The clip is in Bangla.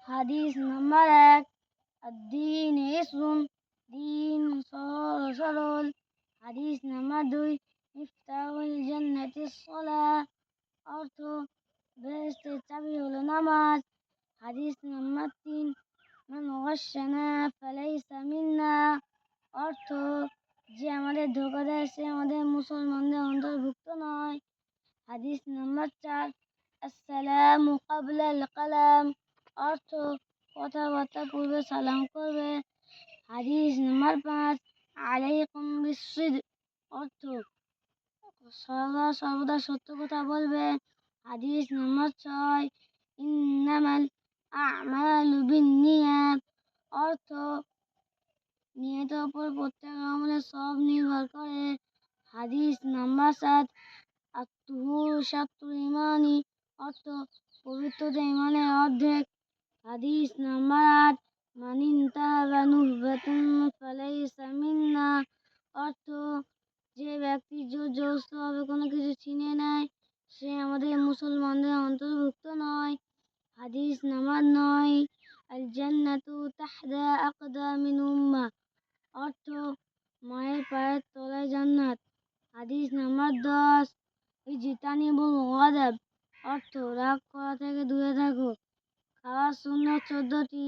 হাদিস নাম্বার ১, আদ-দীন ইসরুন, দিন সহজ ও সরল। হাদিস নাম্বার ২, মিফতাহুল জান্নাতিস সালাহ, অর্থ বেহেশতের চাবি হলো নামাজ। হাদিস নাম্বার ৩, মান গাশশানা ফালাইসা মিন্না, অর্থ যে আমাদের ধোঁকা দেয় সে আমাদের মুসলমানদের অন্তর্ভুক্ত নয়। হাদিস নাম্বার ৪, আসসালামু ক্বাবলাল কালাম, অর্থ কথাবার্তার পূর্বে সালাম করবে। হাদিস নাম্বার ৫, আলাইকুম বিসসিদক, অর্থ সর্বদা সত্য কথা বলবে। হাদিস নাম্বার ৬, ইন্নামাল আমালু বিন্নিয়াত, অর্থ নিয়তের উপর প্রত্যেক আমলের সব নির্ভর করে। হাদিস নাম্বার ৭, আত-তুহুর শাতরুল ঈমানি, অর্থ পবিত্রতা ঈমানের অর্ধেক। হাদিস নাম্বার ৮, মান ইনতাহাবা নুহবাতান ফালাইসা মিন্না, অর্থ যে ব্যক্তি জোর জবরদস্তিভাবে কোনো কিছু ছিনিয়ে নেয় সে আমাদের মুসলমানদের অন্তর্ভুক্ত নয়। হাদিস নাম্বার ৯, আল জান্নাতু তাহতা আকদামিল উম্মাহ, অর্থ মায়ের পায়ের তলায় জান্নাত। হাদিস নাম্বার ১০, ইজতানিবুল গাদাব, অর্থ রাগ করা থেকে দূরে থাকো। খাওয়ার সুন্নাত ১৪টি।